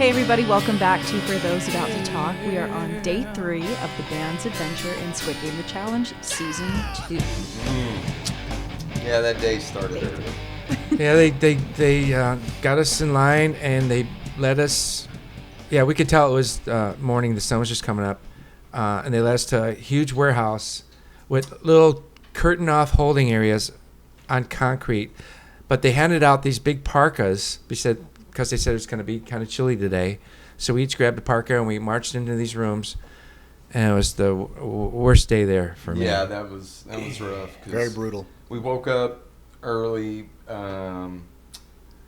Hey everybody, welcome back to For Those About to Talk. We are on day 3 of the band's adventure in Squid Game The Challenge Season 2. Yeah, that day started early. Yeah, they got us in line and they let us. Yeah, we could tell it was morning. The sun was just coming up, and they led us to a huge warehouse with little curtain-off holding areas on concrete. But they handed out these big parkas because they said it was going to be kind of chilly today. So we each grabbed a parka and we marched into these rooms, and it was the worst day there for me. Yeah, that was rough. Very brutal. We woke up early. Ram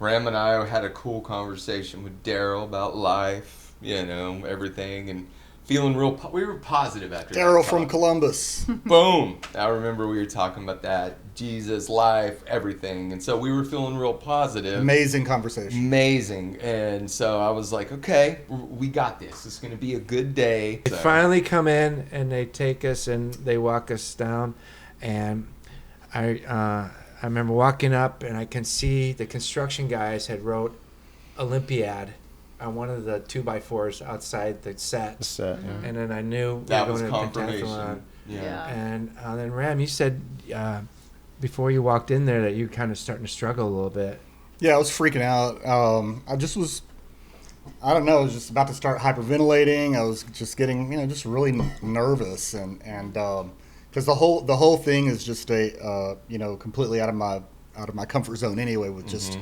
and I had a cool conversation with Daryl about life, everything, and feeling we were positive after Daryl that from talk. Columbus. Boom. I remember we were talking about that. Jesus, life, everything. And so we were feeling real positive. Amazing conversation. Amazing. And so I was like, okay, we got this. It's going to be a good day. They finally come in and they take us and they walk us down. And I remember walking up and I can see the construction guys had wrote Olympiad on one of the 2x4s outside the set. Yeah. And then I knew that we was were going to confirmation. Pentathlon. Yeah. And then Ram, you said before you walked in there that you kind of starting to struggle a little bit. Yeah, I was freaking out. I just was just about to start hyperventilating. I was just getting, just really nervous, and because the whole thing is just completely out of my comfort zone anyway, with just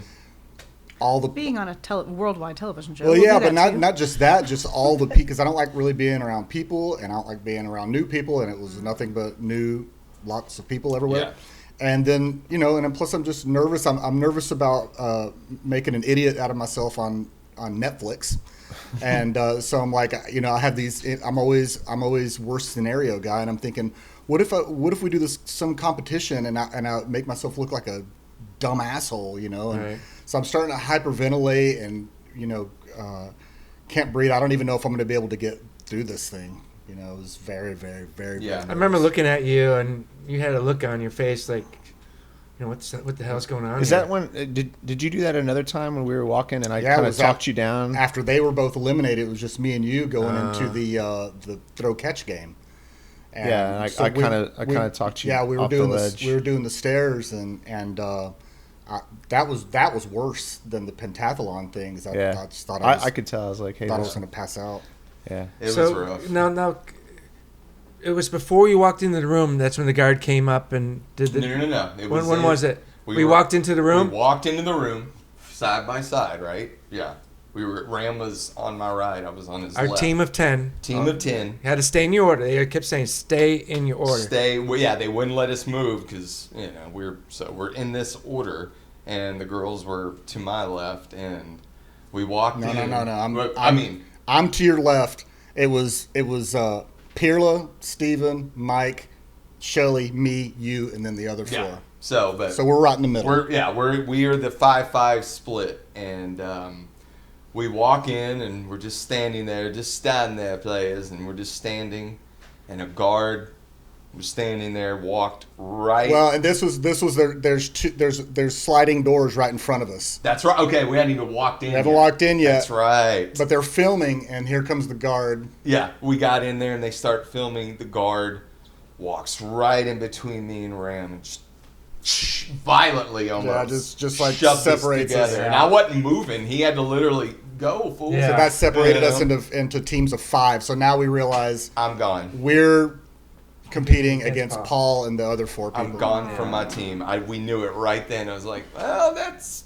all the Being on a worldwide television show. Well, We'll yeah, do but that too. not just that, just all the because I don't like really being around people, and I don't like being around new people, and it was nothing but new, lots of people everywhere. Yeah. And then, and then plus I'm just nervous. I'm nervous about making an idiot out of myself on Netflix. And so I'm like, I have these. I'm always worst scenario guy, and I'm thinking, what if we do some competition and I make myself look like a dumb asshole, And Right. so I'm starting to hyperventilate and can't breathe. I don't even know if I'm going to be able to get through this thing. It was very, very, very. Yeah. very I remember nervous. looking at you and you had a look on your face like, what the hell's going on Is here? that when did you do that another time when we were walking and I Yeah, kind it of was talked you down? After they were both eliminated, it was just me and you going into the throw catch game. And Yeah, so I kind of talked you. Yeah, we were off doing the this. ledge. We were doing the stairs, and that was worse than the pentathlon things. I just thought I could tell. I was like, hey, thought I this- was going to pass out. yeah. It was so rough. now, it was before you walked into the room. That's when the guard came up and did the. No. It When was it? We were- walked into the room. We walked into the room side by side, right? Yeah. Ram was on my right. I was on his Our left. team of 10. Team of 10. You had to stay in your order. They kept saying, "Stay in your order." They wouldn't let us move because we're in this order, and the girls were to my left, and we walked No. in. I'm to your left. It was Pirla, Steven, Mike, Shelly, me, you, and then the other four. Yeah. So we're right in the middle. We are the 5-5 split, and we walk in and we're just standing there, players, and we're just standing, and a guard was standing there, walked right. Well, and this was there's sliding doors right in front of us. That's right. Okay, we hadn't even walked in. We haven't walked in yet. That's right. But they're filming, and here comes the guard. Yeah, we got in there and they start filming. The guard walks right in between me and Ram and just violently almost. just like shoved us separates us. together. And I wasn't moving. He had to literally go, fool. Yeah. So that separated us into teams of 5. So now we realize I'm gone. we're competing Against against Paul. Paul and the other 4 people. I'm gone from my team. We knew it right then. I was like, well, that's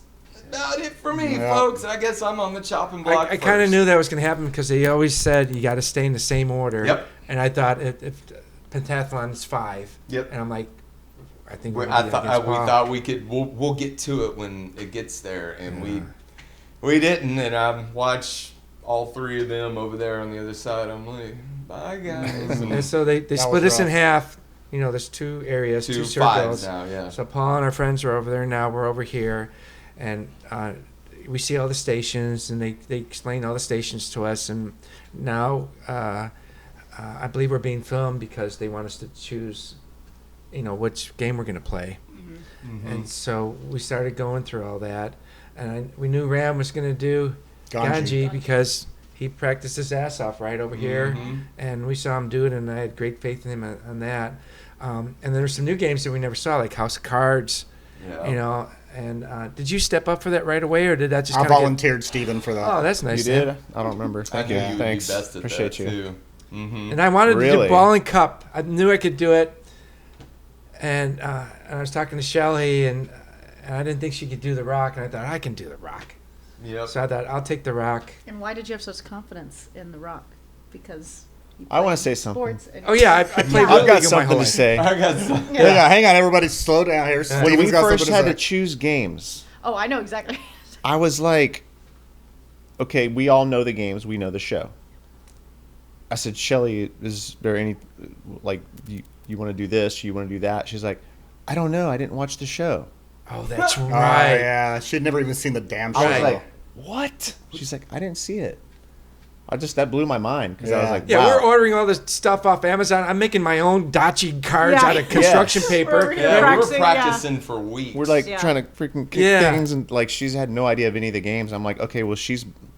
about it for me, Yeah. folks. I guess I'm on the chopping block. I kind of first. knew that was going to happen because they always said you got to stay in the same order. Yep. And I thought if Pentathlon is 5. Yep. And I'm like, I think We we're gonna be against Paul. thought we could. We'll get to it when it gets there, and we didn't. And I watched all 3 of them over there on the other side. I'm like, bye guys. And so they split was us in rough. half. There's 2 areas, 2 2 circles. 5s now, yeah. So Paul and our friends are over there now. We're over here, and we see all the stations, and they explain all the stations to us. And now I believe we're being filmed because they want us to choose, which game we're going to play. Mm-hmm. And so we started going through all that, and we knew Ram was going to do Ganji, because he practiced his ass off right over here, and we saw him do it, and I had great faith in him on that. And there's some new games that we never saw, like House of Cards, Yeah. you know. And did you step up for that right away, or did that just I kind of volunteered Steven for that. Oh, that's nice. You of him. did? I don't remember. I Thank knew you. you would Thanks. be best at Appreciate that you. too. Mm-hmm. And I wanted to Really? do ball and cup. I knew I could do it. And I was talking to Shelly, and I didn't think she could do the rock, and I thought I can do the rock. Yep. So I thought I'll take the rock. And why did you have such confidence in the rock? Because you I wanna played say something. sports and- Oh yeah, I played I've Little got League in my something whole to life. say. I got some. Yeah, hang on, everybody, slow down here. When Steven's we got first something had to to say. choose games, Oh, I know exactly. I was like, okay, we all know the games. We know the show. I said, Shelly, is there any, like, you want to do this? You want to do that? She's like, I don't know. I didn't watch the show. Oh, that's Oh, right. yeah, she'd never even seen the damn show. I was like, what? She's like, I didn't see it. That blew my mind because I was Yeah. like, Yeah, wow. we're ordering all this stuff off Amazon. I'm making my own dachi cards Yeah. out of construction Yes. paper. We're Yeah, we were Practicing, yeah. practicing for weeks. We're like Yeah. trying to freaking kick Yeah. things, and like she's had no idea of any of the games. I'm like, okay, well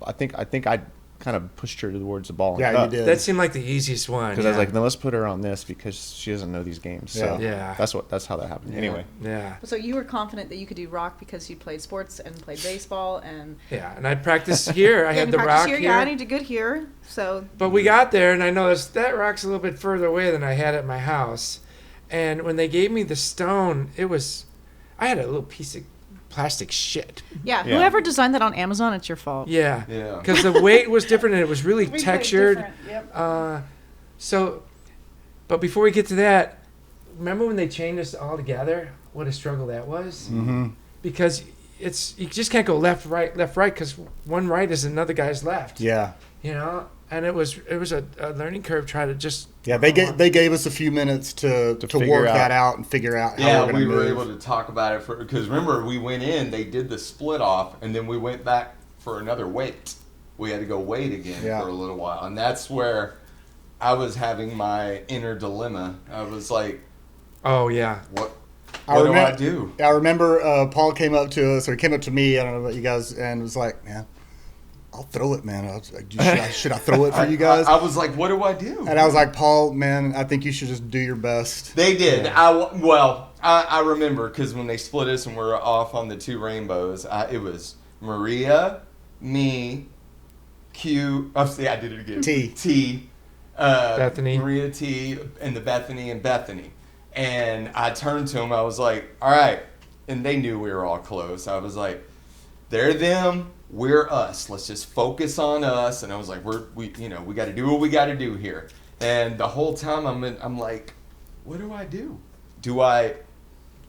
I think I kind of pushed her towards the ball. and Yeah, you cup. did. That seemed like the easiest one. Because I was like, then let's put her on this because she doesn't know these games. So Yeah. that's how that happened. Anyway, yeah. So you were confident that you could do rock because you played sports and played baseball and Yeah, and I practiced here. I had and the practice rock here. here. Yeah, I need to good here. So But we got there, and I noticed that rock's a little bit further away than I had at my house. And when they gave me the stone, I had a little piece of plastic shit. yeah, Yeah. whoever designed that on Amazon, it's your fault. Yeah. Yeah. Because the weight was different, and it was really Everything's textured. different, Yep. But before we get to that, remember when they chained us all together? What a struggle that was. Mm-hmm. Because you just can't go left, right, because one right is another guy's left. Yeah, You know, and it was a learning curve trying to just. yeah. They gave us a few minutes to figure work out. that out and figure out how Yeah, we're going we to were move. able to talk about it because remember we went in, they did the split off, and then we went back for another wait. We had to go wait again Yeah. for a little while, and that's where I was having my inner dilemma. I was like, Oh yeah. what I do remem- I do? I remember Paul came up to us, or he came up to me, I don't know about you guys, and was like, man, I'll throw it, man. I was like, should I throw it for you guys? I was like, what do I do? And I was like, Paul, man, I think you should just do your best. They did. I remember because when they split us and we're off on the two rainbows, it was Maria, me, Q. Oh, see, I did it again. T. Bethany. Maria T. and the Bethany and Bethany. And I turned to them. I was like, all right. And they knew we were all close. I was like, they're them. We're us. Let's just focus on us. And I was like, we got to do what we got to do here. And the whole time I'm like, what do I do? Do I?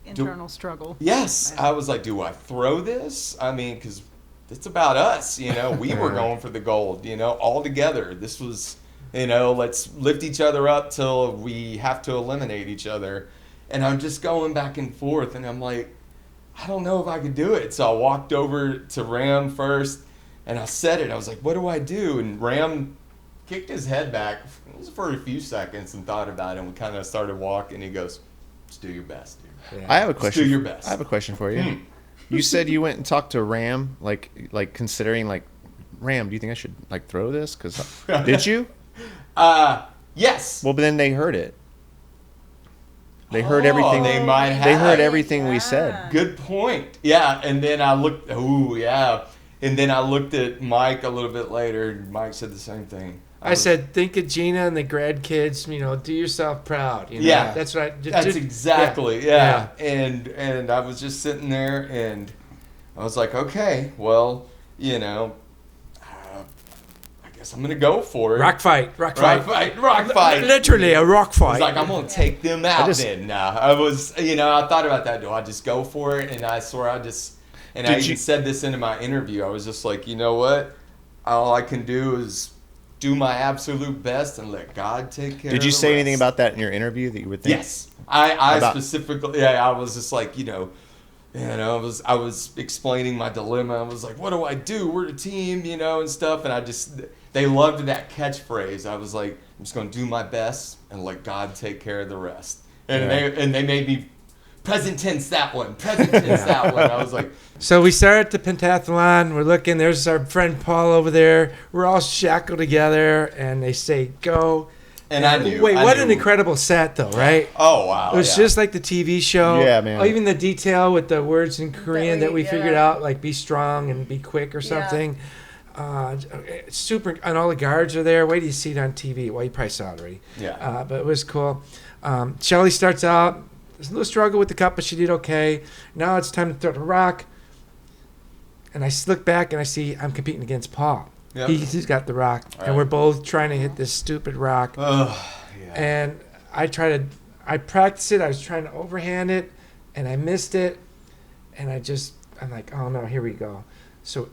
Internal struggle. Yes. I was like, do I throw this? I mean, because it's about us. We were going for the gold. All together. This was, let's lift each other up till we have to eliminate each other. And I'm just going back and forth, and I'm like, I don't know if I could do it. So I walked over to Ram first, and I said it. I was like, what do I do? And Ram kicked his head back for a few seconds and thought about it, and we kind of started walking. He goes, just do your best, dude. I have a question. do your best. I have a question for you. You said you went and talked to Ram, like considering like, Ram, do you think I should like throw this? Because did you? Yes. Well, but then they heard it. They heard everything. They might have. They heard everything we said. Good point. Yeah, and then I looked. Ooh, yeah. And then I looked at Mike a little bit later, and Mike said the same thing. I said, think of Gina and the grad kids. Do yourself proud. Yeah. That's right. That's exactly. Yeah. And I was just sitting there, and I was like, okay, well, I guess I'm gonna go for it. Rock fight. Rock fight. Literally a rock I fight. was like, I'm gonna take them out then. Nah, I thought about that. Do I just go for it? And I swear I even said this into my interview. I was just like, you know what? All I can do is do my absolute best and let God take care of Did you the say anything rest. about that in your interview that you would think? Yes. I specifically, I was just like, I was explaining my dilemma. I was like, what do I do? We're a team, and stuff. And they loved that catchphrase. I was like, I'm just going to do my best and let God take care of the rest. And they made me present tense that one, present tense that one. I was like, So we start at the pentathlon. We're looking. There's our friend Paul over there. We're all shackled together, and they say go. and I knew. Wait, I what knew. an incredible set, though, right? Oh wow! It was just like the TV show. Yeah, man. Oh, even the detail with the words in Korean that we figured yeah. out, like be strong and be quick or something. It's super. And all the guards are there. Wait till you see it on TV. Well, you probably saw it already. Yeah. But it was cool. Shelly starts out. There's a little struggle with the cup, but she did okay. Now it's time to throw the rock. And I look back and I see I'm competing against Paul. Yep. He's got the rock. Right. And we're both trying to hit this stupid rock. Yeah. And I practiced it. I was trying to overhand it, and I missed it. And I'm like, oh no, here we go. So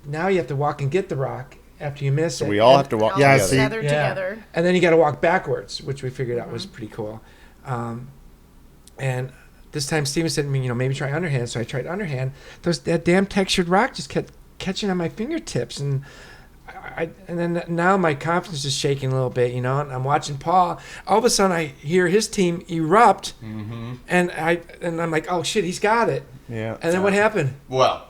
now you have to walk and get the rock after you miss So it. we all And- have to walk Yeah, together. see. Gathered Yeah. together. And then you got to walk backwards, which we figured out was pretty cool. And this time Steven said to me, maybe try underhand. So I tried underhand. That damn textured rock just kept catching on my fingertips, and and then now my confidence is shaking a little bit, and I'm watching Paul. All of a sudden I hear his team erupt, and I'm like, oh shit, he's got it. Yeah. And then what happened? Well,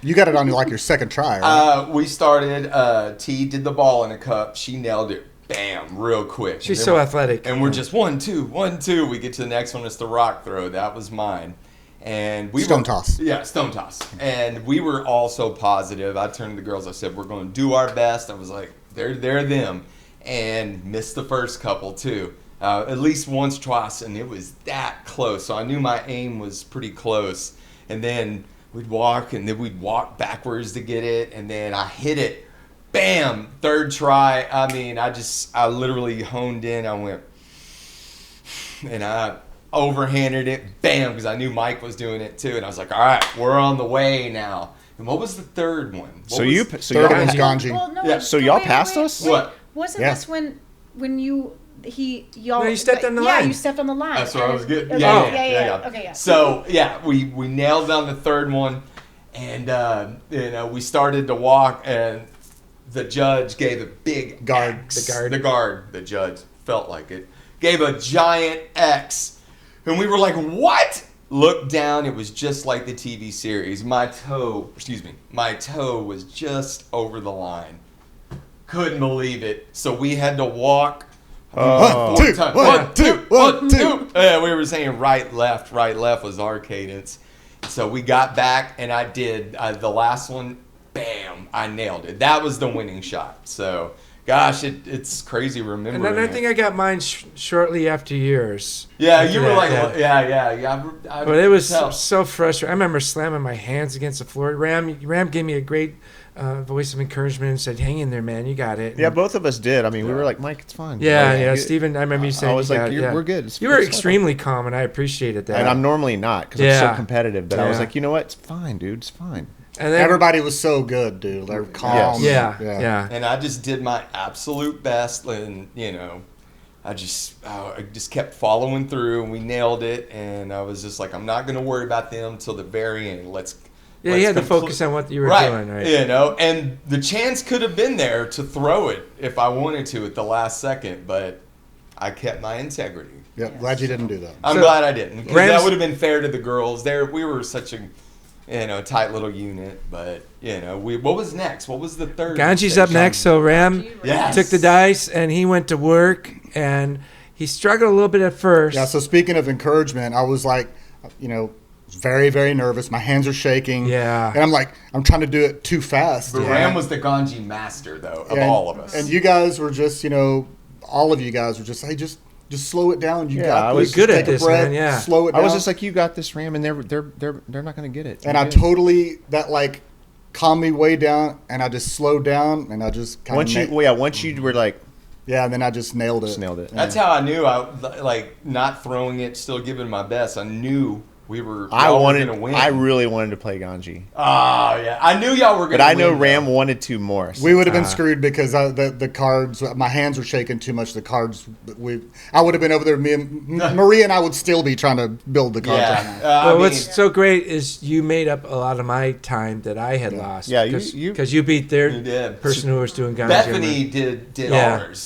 You got it on like your second try, right? we started. T did the ball in a cup. She nailed it. Bam, real quick. She's And so then athletic. And we're just 1, 2, 1, 2. We get to the next one. It's the rock throw. That was mine. And we Stone toss. Yeah, stone toss. And we were all so positive. I turned to the girls. I said, we're going to do our best. I was like, they're them. And missed the first couple, too. At least once, twice. And it was that close. So I knew my aim was pretty close. And then we'd walk, and then we'd walk backwards to get it. And then I hit it. Bam! Third try. I mean, I literally honed in. I went, and I overhanded it. Bam! Because I knew Mike was doing it too. And I was like, all right, we're on the way now. And what was the third one? What So was- you Third one was Ganji. Well, no, Yeah. wait, So no, y'all wait, passed wait, us? wait. What? Wasn't Yeah. this when y'all? No, you stepped on the yeah, line. you stepped on the line. That's where I was getting. Okay, Yeah, yeah. Okay, yeah. So yeah, we nailed down the third one, and we started to walk, and the judge gave a big Guard. X. The The judge felt like it gave a giant X, and we were like, "What?" Looked down. It was just like the TV series. My toe was just over the line. Couldn't believe it. So we had to walk. Oh. 1, 2, times. 1, 2, 1, 2. Yeah, we were saying right, left was our cadence. So we got back, and I did the last one. Bam! I nailed it. That was the winning shot. So, gosh, it's crazy remembering. And then I it. think I got mine shortly after yours. Yeah, After you were that, like, yeah. yeah. I But it was tell. so frustrating. I remember slamming my hands against the floor. Ram gave me a great voice of encouragement and said, "Hang in there, man. You got it." Yeah, And both of us did. I mean, we were like, Mike, it's fine. yeah. You- Stephen, I remember you saying, I was you like, got it, yeah. we're good. You were It's fine. extremely calm, and I appreciated that. And I'm normally not because I'm Yeah. so competitive. But I was Yeah. like, you know what? It's fine, dude. It's fine. And then, Everybody was so good, dude. They're calm. yeah. And I just did my absolute best, and I just kept following through, and we nailed it. And I was just like, I'm not going to worry about them till the very end. Yeah, you had to focus on what you were doing, right? And the chance could have been there to throw it if I wanted to at the last second, but I kept my integrity. Yep, glad you didn't do that. I'm So, glad I didn't, because Rams- that would have been fair to the girls. We were such a tight little unit, but what was next? What was the third? Ganji's up next, so Ram Yes. took the dice, and he went to work, and he struggled a little bit at first. Yeah, so speaking of encouragement, I was like, very, very nervous. My hands are shaking. Yeah. And I'm like, I'm trying to do it too fast. But Ram was the Ganji master, though, of all of us. And you guys were just, all of you guys were just, hey, just slow it down. You Yeah, got I this. was Just good at take a this, breath, man, yeah. Slow it I down. was just like, you got this, Ram, and they're not going to get it. and You're I good. totally, that like calmed me way down, and I just slowed down, and I just kind once of, once you were like, and then I just nailed it. just nailed it. That's how I knew not throwing it, still giving my best. I knew we were. I y'all were wanted. gonna win. I really wanted to play Ganji, Oh yeah, I knew y'all were gonna. but I know win, Ram though. wanted to more. So. We would have been screwed because the cards. My hands were shaking too much. The cards. I would have been over there. Maria and I would still be trying to build the cards right now. Yeah. Well, what's so great is you made up a lot of my time that I had lost. Yeah, because you beat their You did. person who was doing Ganji. Bethany did Yeah. ours,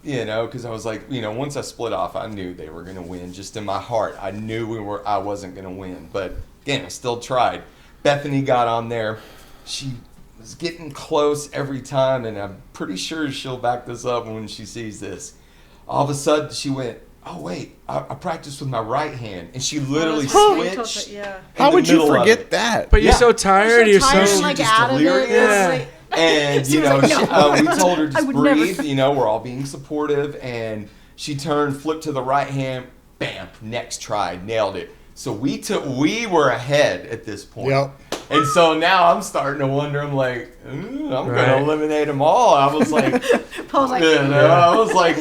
because I was like, once I split off, I knew they were gonna win. Just in my heart, I knew I wasn't gonna win, but again, I still tried. Bethany got on there. She was getting close every time, and I'm pretty sure she'll back this up when she sees this. All of a sudden, she went, "Oh wait, I practiced with my right hand," and she literally switched. Yeah. How in the would you middle of forget it. that? But you're Yeah. so tired. You're so tired so and like just out of it. delirious. Yeah. It's like, And She was like, "No." we told her I just would breathe. never. We're all being supportive, and she turned, flipped to the right hand, bam, next try, nailed it. So we were ahead at this point. Yep. And so now I'm starting to wonder. I'm like, I'm Right. gonna eliminate them all. I was like, Paul's like, I was like,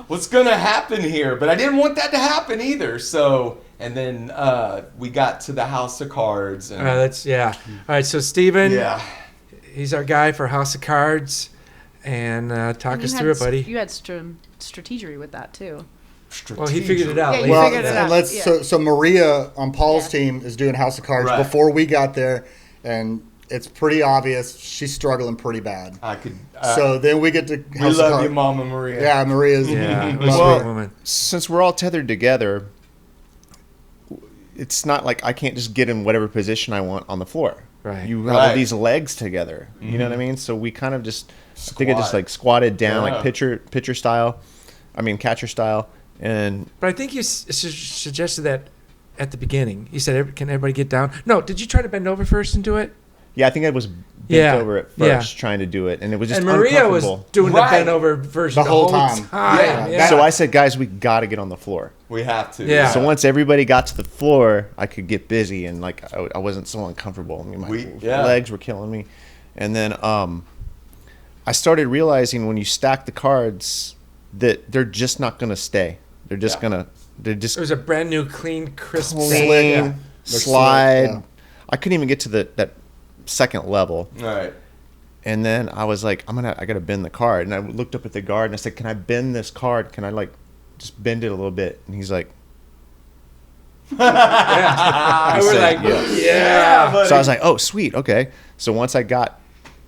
what's gonna happen here? But I didn't want that to happen either. So, and then we got to the House of Cards, and All right, so Steven, yeah. he's our guy for House of Cards, and talk us through it, buddy. You had strategery with that too. Well, he figured it out. Yeah, later. you Well, figured it out. let's Yeah. so Maria on Paul's Yeah. team is doing House of Cards Right. before we got there, and it's pretty obvious she's struggling pretty bad. I could. So then we get to we House of love Cards. you, Mama Maria. Yeah, Maria's. Yeah, it was a Well, sweet woman. Since we're all tethered together, it's not like I can't just get in whatever position I want on the floor. Right. You have all Right. these legs together. You know what I mean? So we kind of just, I think I just Squat. like squatted down, Yeah. like pitcher style. I mean catcher style, and But I think you suggested that at the beginning. You said, "Can everybody get down?" No, did you try to bend over first and do it? yeah, I think I was bent Yeah. over at Yeah. first trying to do it, and it was just And Maria was uncomfortable. doing Right. the bend over version The whole time. Yeah. So I said, guys, we got to get on the floor. We have to. Yeah. So once everybody got to the floor, I could get busy, and like I wasn't so uncomfortable. I mean, my Yeah. legs were killing me, and then I started realizing when you stack the cards that they're just not going to stay. They're just Yeah. they're just it was a brand new, clean, crisp clean, set. Yeah. They're slide. slick, yeah. I couldn't even get to that second level, All right. and then I was like, I gotta bend the card, and I looked up at the guard and I said, can I bend this card? Can I like just bend it a little bit? And he's like, Yeah. And we're said, like, yes. yeah. so I was like, oh sweet, okay. So once I got,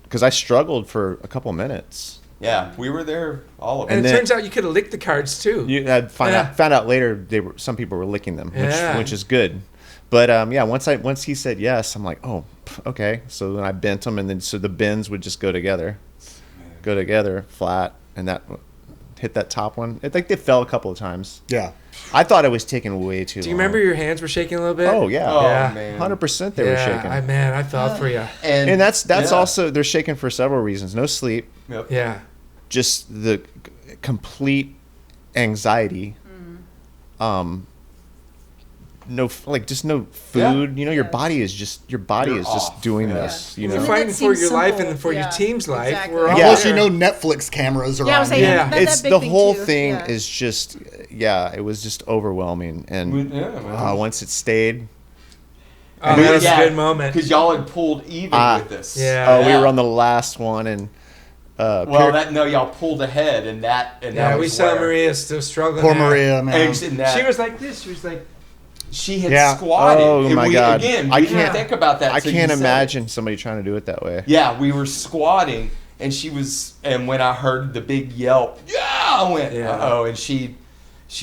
because I struggled for a couple minutes. Yeah, we were there, all of And it. it then- turns out you could have licked the cards too. You had Yeah. found out later some people were licking them, Yeah. which is good. But yeah, once he said yes, I'm like, oh, okay. So then I bent them, and then so the bends would just go together, flat, and that hit that top one. I think they fell a couple of times. Yeah. I thought it was taking way too long. Do you remember your hands were shaking a little bit? Oh yeah, Oh, Yeah. man. 100% they were shaking. I felt for you. And that's yeah. also, they're shaking for several reasons. No sleep, Yep. Yeah. just the complete anxiety. No, just no food. You know, your body is just You're just off. doing Yeah. this. You You're know, That fighting for seems your life simple. and for your Yeah, team's life. exactly. We're all Yeah. Plus, there. you know, Netflix cameras are Yeah, I on. was saying, Yeah. that it's big the thing whole too. thing Yeah. is just it was just overwhelming. And Yeah, man. once it stayed, Oh, that was a good moment. Because y'all had pulled even with this. Yeah. we were on the last one, and y'all pulled ahead, and that Yeah, we was saw where- Maria still struggling. Poor there. Maria, man. And that, She was like this. She was like, she had Yeah. squatted. Oh, and my we, God. Again, I we didn't can't- think about that. I till you can't said it. imagine somebody trying to do it that way. Yeah, we were squatting, and and when I heard the big yelp, yeah, I went, Yeah. uh-oh, and she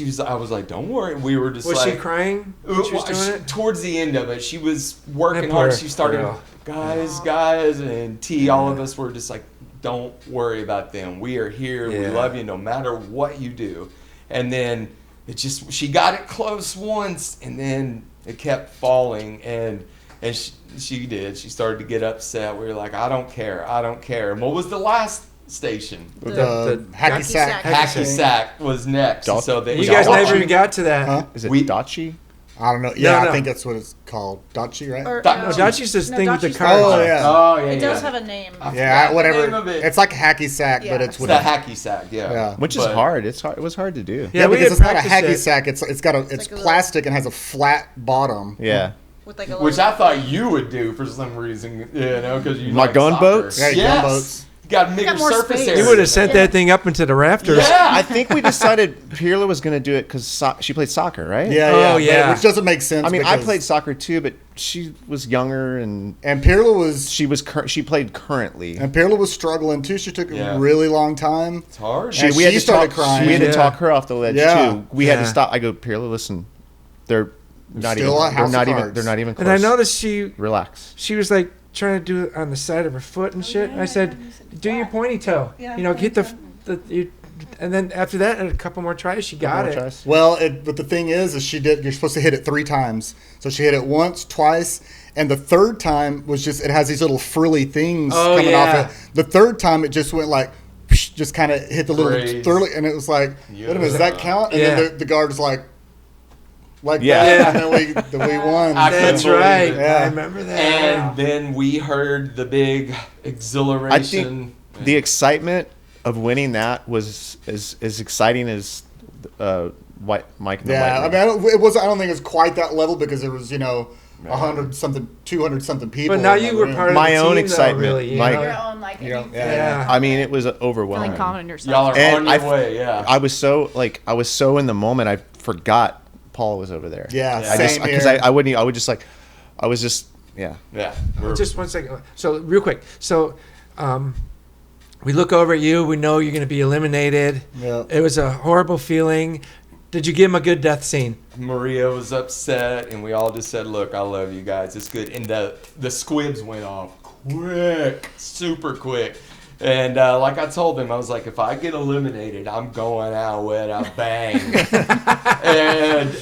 was, I was like, don't worry. We were just was like, she crying when she was doing it? Towards the end of it, she was working That hard. poor She started, girl. guys, and T, all of us were just like, don't worry about them. We are here. We Yeah. love you no matter what you do. And then she got it close once, and then it kept falling, and she did. She started to get upset. We were like, I don't care. And what was the last station? The Hacky hacky sack. sack. Hacky Sack was next. Dal- So they, You guys Dachi? never even got to that. Huh? Is it We- Dachi? I don't know. Yeah, No. I think that's what it's called. Dachi, right? Or, No, Dachi's this thing with the Dachi's cards. Oh, yeah. Oh yeah, It does yeah. have a name. I Yeah, forgot the whatever. name of it. It's like a hacky sack, Yeah. but it's It's with the a hacky sack, yeah. Yeah. Which is But- hard. It was hard to do. Yeah, we because had it's not a practiced hacky it. sack. It's it's like a little- plastic and has a flat bottom. Yeah. With like a Which little, I thought you would do for some reason, because you Like like gunboats? soccer. Yeah, Yes. gunboats. You got bigger got more surface space. area. You would have sent Yeah. that thing up into the rafters. Yeah. I think we decided Pirla was going to do it because she played soccer, right? Yeah, Oh, yeah, but- yeah. which doesn't make sense. I mean, I because- played soccer too, but she was younger and Pirla was she played currently. Pirla was struggling too. She took Yeah. a really long time. It's hard. And she started talk, crying. We had to Yeah. talk her off the ledge Yeah. too. We had Yeah. to stop. I go, Pirla, listen, they're not Still even. a house They're not of even. cards. They're not even close. And I noticed Relax. she was like trying to do it on the side of her foot and shit. And I said, "Do your pointy toe. Yeah, You know, hit the you." And then after that, and a couple more tries, she got More it. tries? Well, but the thing is she did. You're supposed to hit it 3 times. So she hit it once, twice, and the third time was just. It has these little frilly things Oh, coming yeah. off it. The third time it just went like, just kind of hit the little Crazy. thrilly, and it was like, wait a minute, does that count? And Yeah. then the guard was like Yeah. that, and then we won. I That's couldn't right. believe it. Yeah. I remember that. And then we heard the big I exhilaration. think the excitement of winning that was as exciting as Mike and the Yeah, I Lightning. mean, I don't think it was quite that level because there was 100 something, 200 something people. But now in you that were room. part of My the own team, excitement, though, really. You Mike- know? your own like. Yeah, anything. Yeah. I mean, it was overwhelming. Feeling confident in yourself. Y'all are And on your way, yeah. I was so in the moment. I forgot Paul was over there. Yeah, I just same because here. I wouldn't. I would just like, I was just yeah. yeah. we're- Just one second. So real quick. So we look over at you. We know you're going to be eliminated. Yeah. It was a horrible feeling. Did you give him a good death scene? Maria was upset, and we all just said, "Look, I love you guys. It's good." And the squibs went off quick, super quick. And like I told them, I was like, if I get eliminated, I'm going out with a bang. And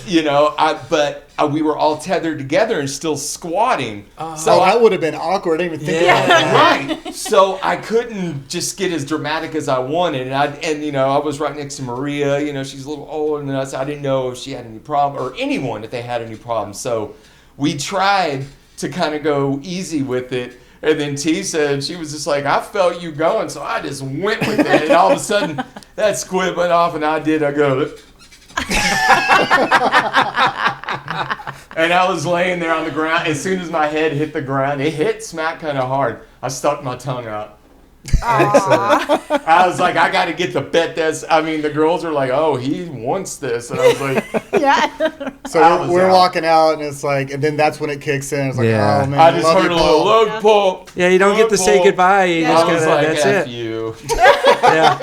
we were all tethered together and still squatting. So that would have been awkward. I didn't even think about that. Right. So I couldn't just get as dramatic as I wanted, and I was right next to Maria. She's a little older than us. I didn't know if she had any problem or anyone if they had any problems. So we tried to kind of go easy with it. And then T said, she was just like, I felt you going, so I just went with it. And all of a sudden, that squid went off, and I go, and I was laying there on the ground. As soon as my head hit the ground, it hit smack kind of hard. I stuck my tongue out. I was like, I got to get the bet. The girls are like, oh, he wants this. And I was like, Yeah. So I was we're out. walking out, and it's like, and then that's when it kicks in. It's like, Yeah. oh man, I just love heard you, a little Paul. love pull. Yeah, you don't get to say goodbye. You Yeah. just I was gotta, like, that's F it. you. Yeah.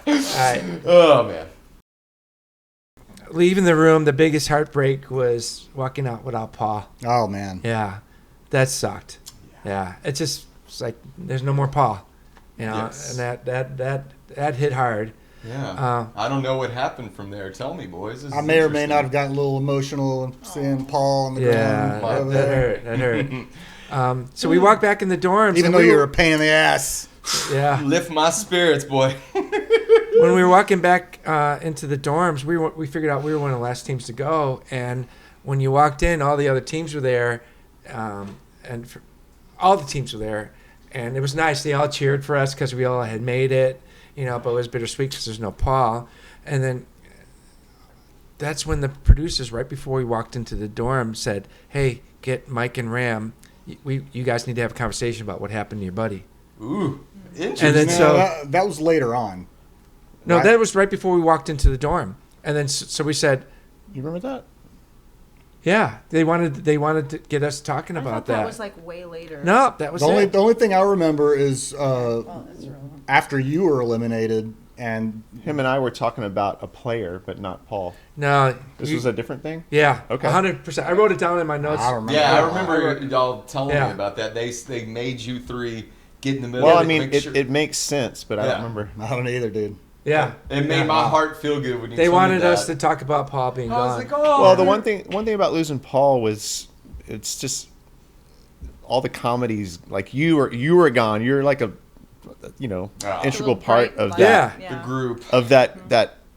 All right. Oh, man. Leaving the room, the biggest heartbreak was walking out without Paul. Oh man. Yeah, that sucked. Yeah, it's like there's no more Paul. Yes. And that hit hard. Yeah. I don't know what happened from there. Tell me, boys. This I is may or may interesting. not have gotten a little emotional and seeing Paul on the Yeah, ground. that- over that there. hurt. That hurt. So we walked back in the dorms. Even and though we you're were- a pain in the ass. yeah. Lift my spirits, boy. When we were walking back into the dorms, we figured out we were one of the last teams to go. And when you walked in, all the other teams were there, all the teams were there, and it was nice. They all cheered for us because we all had made it, But it was bittersweet because there's no Paul. And then that's when the producers, right before we walked into the dorm, said, "Hey, get Mike and Ram. You guys need to have a conversation about what happened to your buddy." Ooh, interesting. And then No, so. that was later on. No, Right. that was right before we walked into the dorm, and then so we said, You remember that? "Yeah, they wanted to get us talking I about thought that." that was like way later. No, that was The only thing I remember is Oh, that's relevant. after you were eliminated, and Him and I were talking about a player, but not Paul. no. This was a different thing. Yeah, Okay. 100%. I wrote it down in my notes. I don't remember. Yeah, I that. remember y'all telling Yeah. me about that. They made you three get in the middle. Well, of I it, mean, make sure- it makes sense, but I Yeah. don't remember. I don't either, dude. Yeah, It made my heart feel good when you they told wanted me that. us to talk about Paul being I was gone. like, oh. Well, the one thing about losing Paul was, it's just all the comedies. Like you were gone. You're like a, Ah. integral Little part bright of light. that Yeah. the group. of that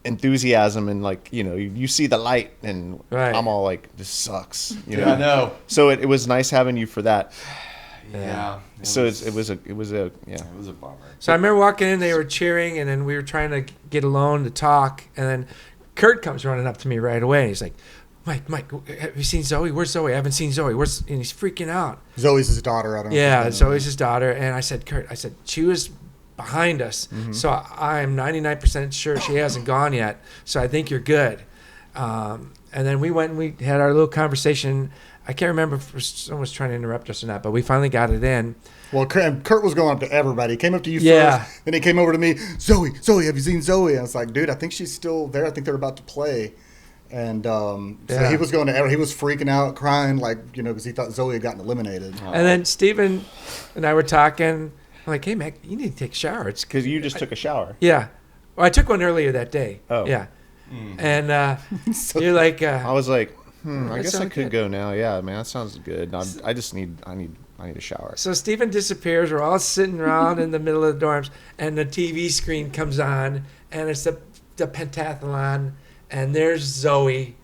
enthusiasm and like you see the light, and Right. I'm all like, this sucks. Yeah, I know. So it was nice having you for that. Yeah. So it was a It was a bummer. So I remember walking in, they were cheering, and then we were trying to get alone to talk, and then Kurt comes running up to me right away. He's like, Mike, have you seen Zoe? Where's Zoe? I haven't seen Zoe. And he's freaking out. Zoe's his daughter. I don't know. Yeah, if you know. Zoe's his daughter. And I said, Kurt, she was behind us. Mm-hmm. So I'm 99% sure she hasn't gone yet. So I think you're good. And then we went and we had our little conversation. I can't remember if someone was trying to interrupt us or not, but we finally got it in. Well, Kurt was going up to everybody. He came up to you Yeah. first, then he came over to me. Zoe, have you seen Zoe? I was like, dude, I think she's still there. I think they're about to play. And so Yeah. he was going to he was freaking out, crying, like, because he thought Zoe had gotten eliminated. And then Steven and I were talking. I'm like, hey, Mac, you need to take a shower. It's because you just took a shower. Yeah. Well, I took one earlier that day. Oh. Yeah. And you're like, I was like, I That guess I sounds could good. go now. Yeah, man, that sounds good. I need a shower. so Steven disappears. We're all sitting around in the middle of the dorms, and the TV screen comes on, and it's the pentathlon, and there's Zoe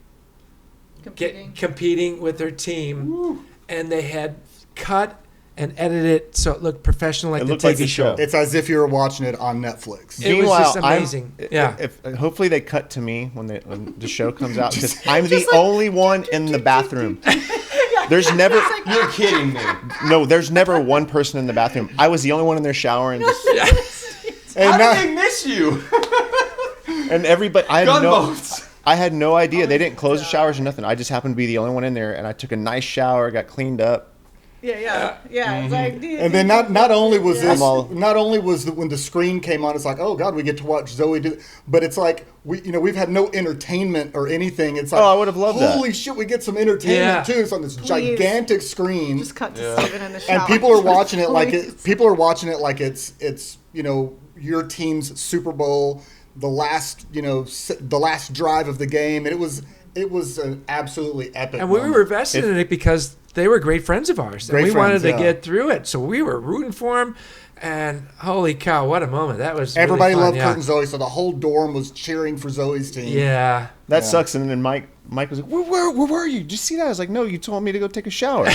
competing with her team, and they had cut and edited it so it looked professional, like It the looked like TV the show. show. It's as if you were watching it on Netflix. It was just amazing. Yeah. If hopefully they cut to me when the show comes out, because I'm the only one in the bathroom. There's never You're kidding me. no. There's never one person in the bathroom. I was the only one in there showering, How did they miss you? and everybody. Gunboats. I had no idea. They didn't close the showers or nothing. I just happened to be the only one in there, and I took a nice shower, got cleaned up. Yeah. It's like, dude, And then not only was this, I'm all- not only was when the screen came on, it's like, oh God, we get to watch Zoe do. But it's like we've had no entertainment or anything. It's like, Oh, I would have loved that. Holy shit, we get some entertainment Yeah. too. It's on this Please. gigantic screen, just cut to Steven in the shower. and people are watching it like Please. people are watching it like it's your team's Super Bowl, the last drive of the game, and it was an absolutely epic. And we moment. were invested in it because they were great friends of ours. And Great we wanted friends, to yeah. get through it. So we were rooting for them. And holy cow, what a moment. That was Everybody really fun. loved Yeah. Kurt and Zoe, so the whole dorm was cheering for Zoe's team. Yeah. That Yeah. sucks. And then Mike was like, where were you? Did you see that? I was like, no, you told me to go take a shower.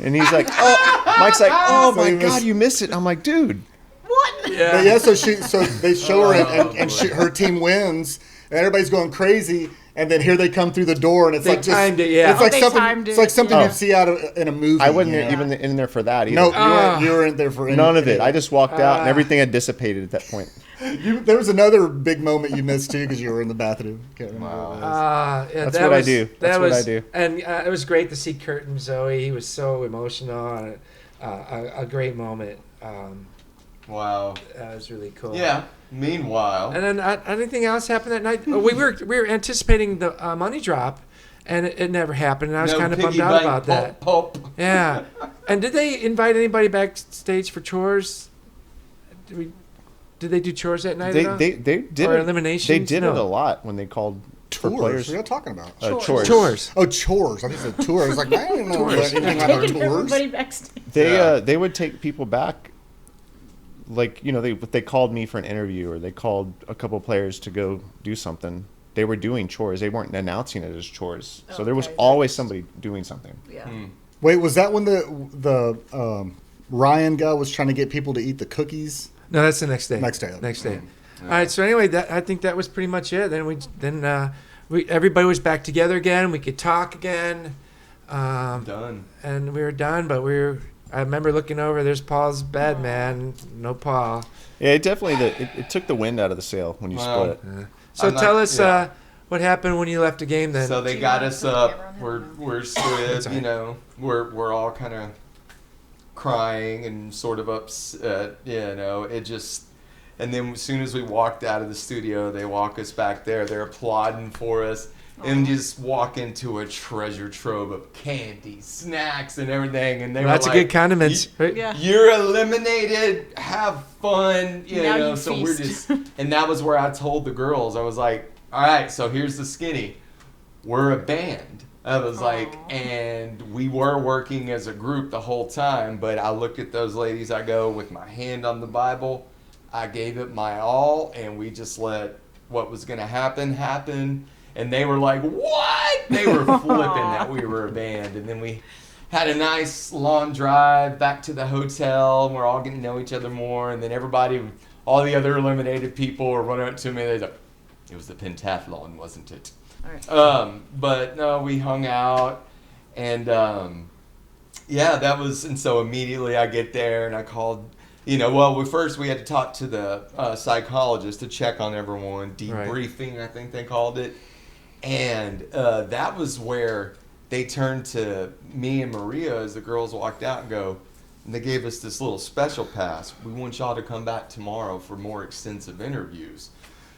And he's like, oh, Mike's like, oh So my you God, missed- you missed it. I'm like, dude. What? Yeah. But yeah, so they show her her team wins, and everybody's going crazy. And then here they come through the door, and it's They like just, timed it, yeah. It's like They something. timed It's it, like something yeah. you'd see out in a movie. I wasn't you know? even in there for that either. No, you weren't there for any, None of it. I just walked out and everything had dissipated at that point. There was another big moment you missed too because you were in the bathroom. Can't remember what it was. Yeah, That's that what I was- do. that That's what was- I do. And it was great to see Kurt and Zoe. He was so emotional. And, a great moment. Wow. That was really cool. Yeah. Meanwhile. And then anything else happened that night? Oh, we were anticipating the money drop, and it never happened. And I was no kind of piggy bummed out bank about that. pulp. Yeah. And did they invite anybody backstage for chores? Did they do chores that night? at all? They did Or it. eliminations? They did it No. a lot when they called for Tours. players. What are you talking about? Chores. Chores. Oh, chores. I think it's a tour. I was like, I don't know anything about Taking tours. everybody backstage. They would take people back. Like they called me for an interview, or they called a couple players to go do something. They were doing chores. They weren't announcing it as chores. So there was Okay. always somebody doing something. Yeah. Wait, was that when the Ryan guy was trying to get people to eat the cookies? No, that's the next day. Next day. Next day. All right. So anyway, I think that was pretty much it. Then everybody was back together again. We could talk again, Done. and we were done. But I remember looking over. There's Paul's bed, man. No Paul. Yeah, it definitely it took the wind out of the sail when you Wow. split it. So I'm not- tell us yeah. What happened when you left the game then. So they Do you got want us to put the up. camera on him? We're squid, Sorry. we're all kind of crying and sort of upset, it just, and then as soon as we walked out of the studio, they walk us back there. They're applauding for us, and just walk into a treasure trove of candy, snacks, and everything. And they Lots were of like, good condiments. Right? Yeah. You're eliminated. Have fun, Now you So we're feast. just, and that was where I told the girls, I was like, all right, so here's the skinny. We're a band. I was like, and we were working as a group the whole time, but I looked at those ladies, I go, with my hand on the Bible, I gave it my all, and we just let what was going to happen. And they were like, what? They were flipping that we were a band. And then we had a nice long drive back to the hotel. And we're all getting to know each other more. And then all the other eliminated people were running up to me. They're like, it was the Pentathlon, wasn't it? All right. But no, we hung out. And that was, and so immediately I get there and I called, we had to talk to the psychologist to check on everyone, debriefing, I think they called it. And that was where they turned to me and Maria as the girls walked out and they gave us this little special pass. We want y'all to come back tomorrow for more extensive interviews.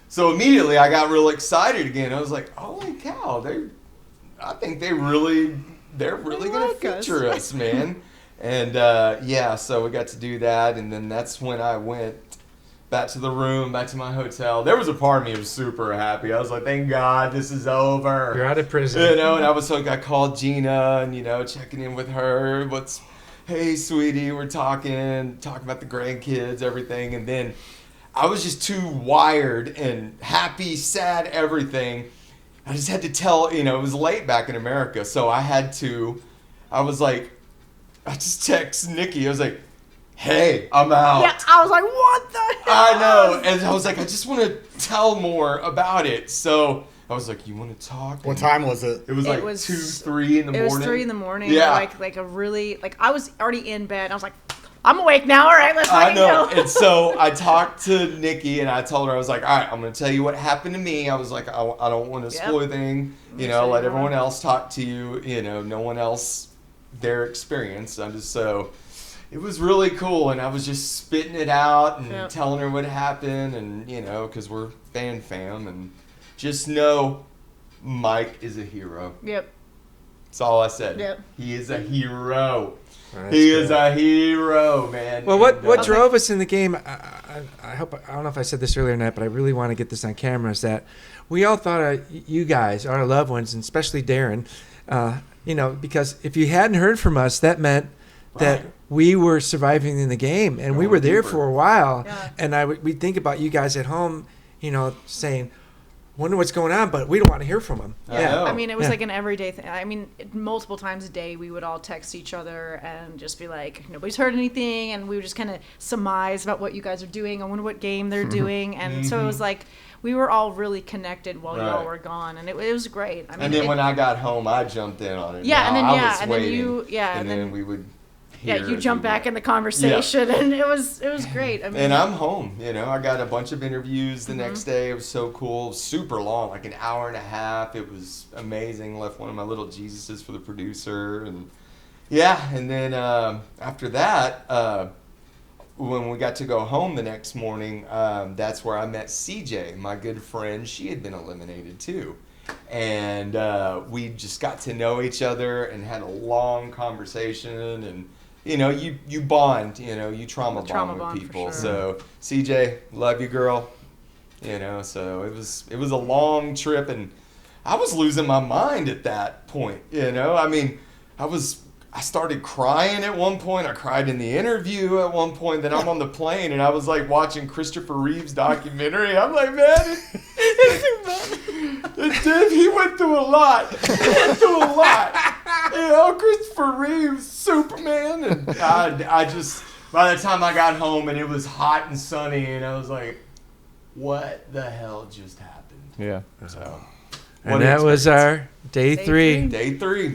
So immediately I got real excited again. I was like, holy cow, I think they're really going to feature us, man. And so we got to do that. And then that's when I went back to the room, back to my hotel. There was a part of me that was super happy. I was like, thank God this is over. You're out of prison. And I called Gina and, checking in with her. Hey, sweetie, we're talking about the grandkids, everything. And then I was just too wired and happy, sad, everything. I just had to tell, it was late back in America. So I just text Nikki. I was like, hey, I'm out. Yeah, I was like, what the hell? I know. And I was like, I just want to tell more about it. So I was like, you want to talk? What time was it? It was 2, 3 in the morning. It was 3 in the morning. Yeah. I was already in bed. I was like, I'm awake now. All right, let's fucking go. And so I talked to Nikki and I told her, I was like, all right, I'm going to tell you what happened to me. I was like, I don't want to spoil anything. Let everyone else talk to you. No one else, their experience. It was really cool, and I was just spitting it out and telling her what happened, and because we're fam, and just know Mike is a hero. Yep. That's all I said. Yep. He is a hero. He is a hero, man. Well, what drove us in the game? I hope I don't know if I said this earlier or not, but I really want to get this on camera. Is that we all thought you guys, our loved ones, and especially Darren, because if you hadn't heard from us, that meant that we were surviving in the game, and we were there for a while. Yeah. And we think about you guys at home, saying, wonder what's going on, but we don't want to hear from them. Yeah. I mean, it was like an everyday thing. I mean, multiple times a day, we would all text each other and just be like, nobody's heard anything. And we would just kind of surmise about what you guys are doing. I wonder what game they're doing. And so it was like, we were all really connected while you all were gone. And it was great. I mean, and then when I got home, I jumped in on it. Yeah, and then then we would you jump back in the conversation, and it was great. I mean, and I'm home. I got a bunch of interviews the next day. It was so cool, super long, like an hour and a half. It was amazing. Left one of my little Jesuses for the producer, and and then after that, when we got to go home the next morning, that's where I met CJ, my good friend. She had been eliminated too. And we just got to know each other and had a long conversation, and you bond, you trauma bond with people. For sure. So CJ, love you, girl. So it was a long trip, and I was losing my mind at that point. I mean, I started crying at one point. I cried in the interview at one point. Then I'm on the plane, and I was like watching Christopher Reeve's documentary. I'm like, man, he went through a lot. Christopher Reeve's Superman. And I just, by the time I got home and it was hot and sunny, and I was like, what the hell just happened? Yeah. So, And that was our day 3. Day 3.